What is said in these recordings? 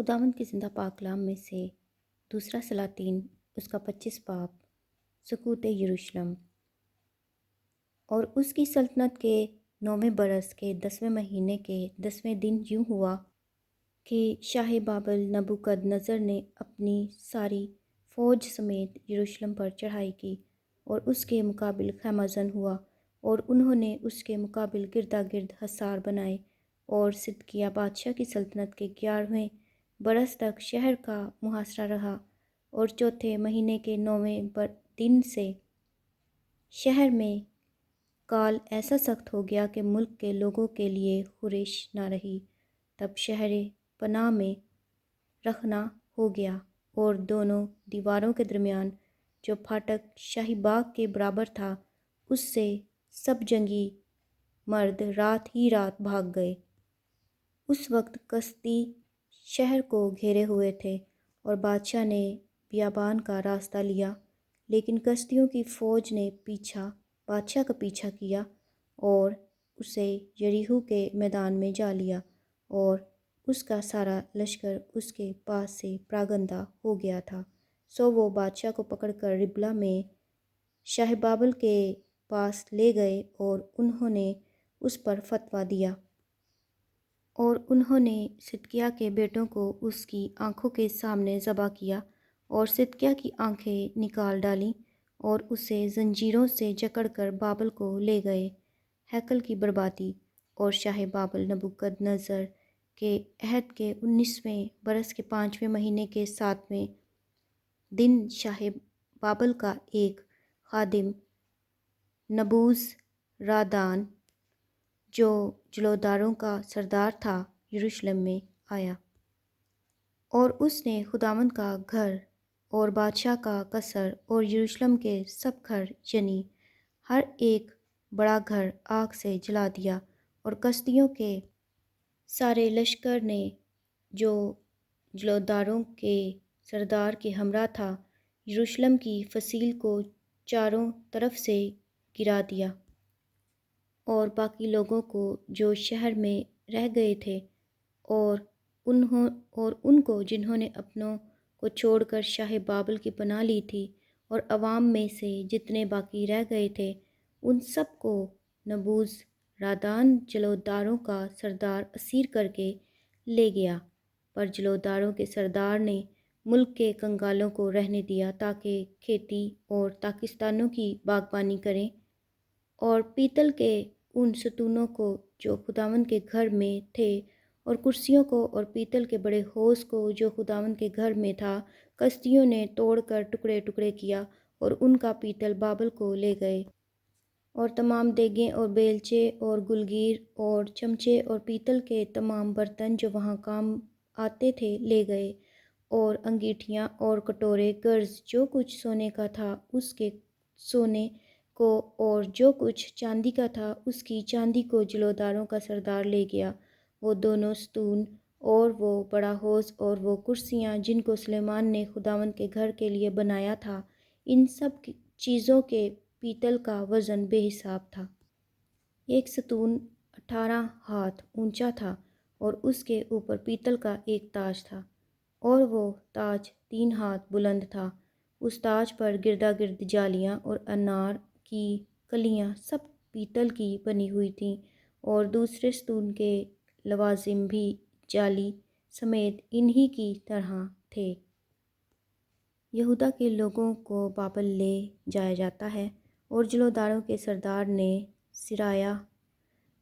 خداوند کی زندہ پاک کلام میں سے دوسرا سلاطین اس کا 25 باب سقوط یروشلم۔ اور اس کی سلطنت کے 9ویں برس کے 10ویں مہینے کے 10ویں دن یوں ہوا کہ شاہ بابل نبوکد نظر نے اپنی ساری فوج سمیت یروشلم پر چڑھائی کی اور اس کے مقابل خیمہ زن ہوا، اور انہوں نے اس کے مقابل گردا گرد حصار بنائے، اور صدقیہ بادشاہ کی سلطنت کے 11ویں برس تک شہر کا محاصرہ رہا، اور چوتھے مہینے کے 9ویں دن سے شہر میں کال ایسا سخت ہو گیا کہ ملک کے لوگوں کے لیے خورش نہ رہی۔ تب شہر پناہ میں رکھنا ہو گیا، اور دونوں دیواروں کے درمیان جو پھاٹک شاہی باغ کے برابر تھا، اس سے سب جنگی مرد رات ہی رات بھاگ گئے۔ اس وقت کسدی شہر کو گھیرے ہوئے تھے، اور بادشاہ نے بیابان کا راستہ لیا، لیکن کسدیوں کی فوج نے بادشاہ کا پیچھا کیا اور اسے یریحو کے میدان میں جا لیا، اور اس کا سارا لشکر اس کے پاس سے پراگندہ ہو گیا تھا۔ سو وہ بادشاہ کو پکڑ کر ربلہ میں شاہ بابل کے پاس لے گئے، اور انہوں نے اس پر فتویٰ دیا، اور انہوں نے صدقیہ کے بیٹوں کو اس کی آنکھوں کے سامنے ذبح کیا، اور صدقیہ کی آنکھیں نکال ڈالیں، اور اسے زنجیروں سے جکڑ کر بابل کو لے گئے۔ ہیکل کی بربادی۔ اور شاہ بابل نبوکد نظر کے عہد کے 19ویں برس کے 5ویں مہینے کے 7ویں دن شاہ بابل کا ایک خادم نبوزرادان جو جلوداروں کا سردار تھا یروشلم میں آیا، اور اس نے خداوند کا گھر اور بادشاہ کا قصر اور یروشلم کے سب گھر، یعنی ہر ایک بڑا گھر آگ سے جلا دیا، اور کسدیوں کے سارے لشکر نے جو جلوداروں کے سردار کے ہمراہ تھا، یروشلم کی فصیل کو چاروں طرف سے گرا دیا، اور باقی لوگوں کو جو شہر میں رہ گئے تھے اور ان کو جنہوں نے اپنوں کو چھوڑ کر شاہ بابل کی پناہ لی تھی، اور عوام میں سے جتنے باقی رہ گئے تھے، ان سب کو نبوزرادان جلوداروں کا سردار اسیر کر کے لے گیا۔ پر جلوداروں کے سردار نے ملک کے کنگالوں کو رہنے دیا تاکہ کھیتی اور تاکستانوں کی باغبانی کریں، اور پیتل کے ان ستونوں کو جو خداوند کے گھر میں تھے، اور کرسیوں کو، اور پیتل کے بڑے ہوز کو جو خداوند کے گھر میں تھا، کسدیوں نے توڑ کر ٹکڑے ٹکڑے کیا، اور ان کا پیتل بابل کو لے گئے، اور تمام دیگیں اور بیلچے اور گلگیر اور چمچے اور پیتل کے تمام برتن جو وہاں کام آتے تھے لے گئے، اور انگیٹھیاں اور کٹورے گرز جو کچھ سونے کا تھا اس کے سونے کو، اور جو کچھ چاندی کا تھا اس کی چاندی کو جلوداروں کا سردار لے گیا۔ وہ دونوں ستون اور وہ بڑا ہوز اور وہ کرسیاں جن کو سلیمان نے خداوند کے گھر کے لیے بنایا تھا، ان سب چیزوں کے پیتل کا وزن بے حساب تھا۔ ایک ستون 18 ہاتھ اونچا تھا، اور اس کے اوپر پیتل کا ایک تاج تھا، اور وہ تاج 3 ہاتھ بلند تھا۔ اس تاج پر گردا گرد جالیاں اور انار کی کلیاں سب پیتل کی بنی ہوئی تھیں، اور دوسرے ستون کے لوازم بھی جالی سمیت انہی کی طرح تھے۔ یہودا کے لوگوں کو بابل لے جایا جاتا ہے، اور جلوداروں کے سردار نے سرایہ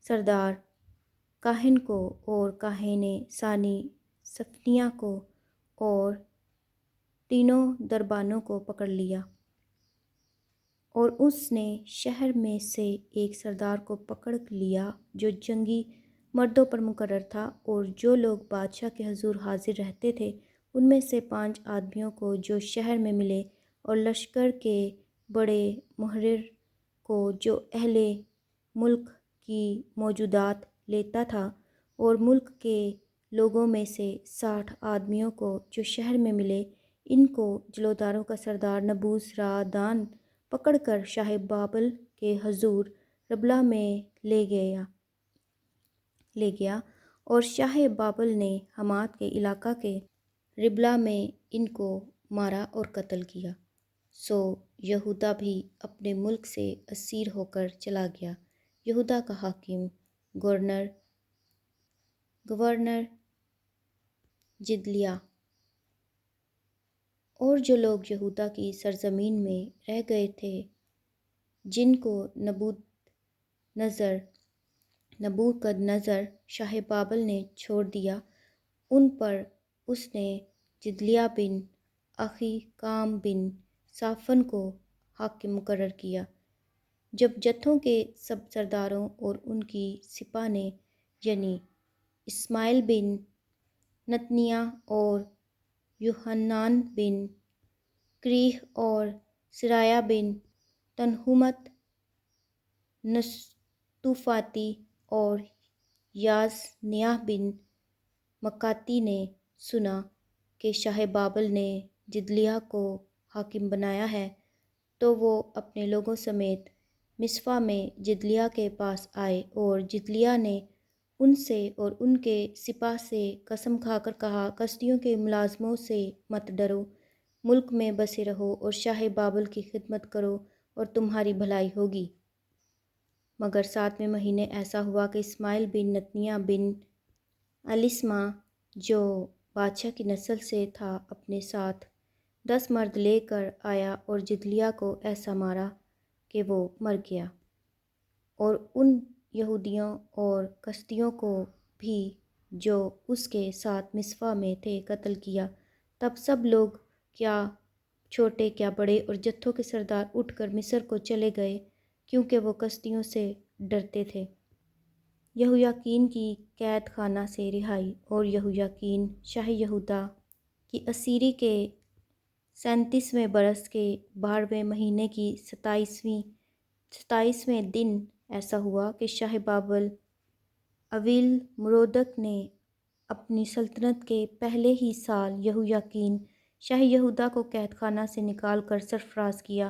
سردار کاہن کو اور کاہن ثانی صفنیاہ کو اور تینوں دربانوں کو پکڑ لیا، اور اس نے شہر میں سے ایک سردار کو پکڑ لیا جو جنگی مردوں پر مقرر تھا، اور جو لوگ بادشاہ کے حضور حاضر رہتے تھے ان میں سے 5 آدمیوں کو جو شہر میں ملے، اور لشکر کے بڑے محرر کو جو اہل ملک کی موجودات لیتا تھا، اور ملک کے لوگوں میں سے 60 آدمیوں کو جو شہر میں ملے۔ ان کو جلوداروں کا سردار نبوزرادان پکڑ کر شاہ بابل کے حضور ربلہ میں لے گیا، اور شاہ بابل نے حمات کے علاقہ کے ربلہ میں ان کو مارا اور قتل کیا۔ سو یہودا بھی اپنے ملک سے اسیر ہو کر چلا گیا۔ یہودا کا حاکم گورنر جدلیہ اور جو لوگ یہودا کی سرزمین میں رہ گئے تھے، جن کو نبوکدنضر شاہ بابل نے چھوڑ دیا، ان پر اس نے جدلیہ بن اخیقام بن صافن کو حاکم مقرر کیا۔ جب جتھوں کے سب سرداروں اور ان کی سپہ نے، یعنی اسماعیل بن نتنیاہ اور یوحنان بن کریہ اور سرایہ بن تنہمت نستوفاتی اور یازنیاہ بن مکاتی نے سنا کہ شاہ بابل نے جدلیہ کو حاکم بنایا ہے، تو وہ اپنے لوگوں سمیت مصفا میں جدلیہ کے پاس آئے، اور جدلیہ نے ان سے اور ان کے سپہ سے قسم کھا کر کہا، کسدیوں کے ملازموں سے مت ڈرو، ملک میں بسے رہو اور شاہ بابل کی خدمت کرو اور تمہاری بھلائی ہوگی۔ مگر 7ویں مہینے ایسا ہوا کہ اسماعیل بن نتنیاہ بن الیسما، جو بادشاہ کی نسل سے تھا، اپنے ساتھ 10 مرد لے کر آیا اور جدلیہ کو ایسا مارا کہ وہ مر گیا، اور ان یہودیوں اور کسدیوں کو بھی جو اس کے ساتھ مصفا میں تھے قتل کیا۔ تب سب لوگ، کیا چھوٹے کیا بڑے، اور جتھوں کے سردار اٹھ کر مصر کو چلے گئے، کیونکہ وہ کسدیوں سے ڈرتے تھے۔ یہویاکین کی قید خانہ سے رہائی۔ اور یہویاکین شاہ یہودا کی اسیری کے 37ویں برس کے 12ویں مہینے کی 27ویں دن ایسا ہوا کہ شاہ بابل اویل مردخ نے اپنی سلطنت کے پہلے ہی سال یہویاکین شاہ یہودا کو قید خانہ سے نکال کر سرفراز کیا،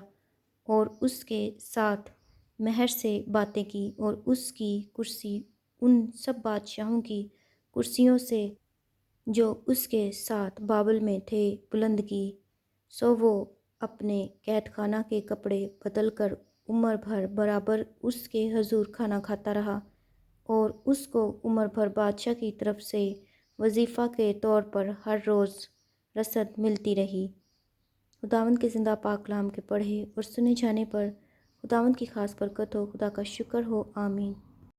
اور اس کے ساتھ مہر سے باتیں کی، اور اس کی کرسی ان سب بادشاہوں کی کرسیوں سے جو اس کے ساتھ بابل میں تھے بلند کی۔ سو وہ اپنے قید خانہ کے کپڑے بدل کر عمر بھر برابر اس کے حضور کھانا کھاتا رہا، اور اس کو عمر بھر بادشاہ کی طرف سے وظیفہ کے طور پر ہر روز رسد ملتی رہی۔ خداوند کے زندہ پاک کلام کے پڑھے اور سنے جانے پر خداوند کی خاص برکت ہو۔ خدا کا شکر ہو، آمین۔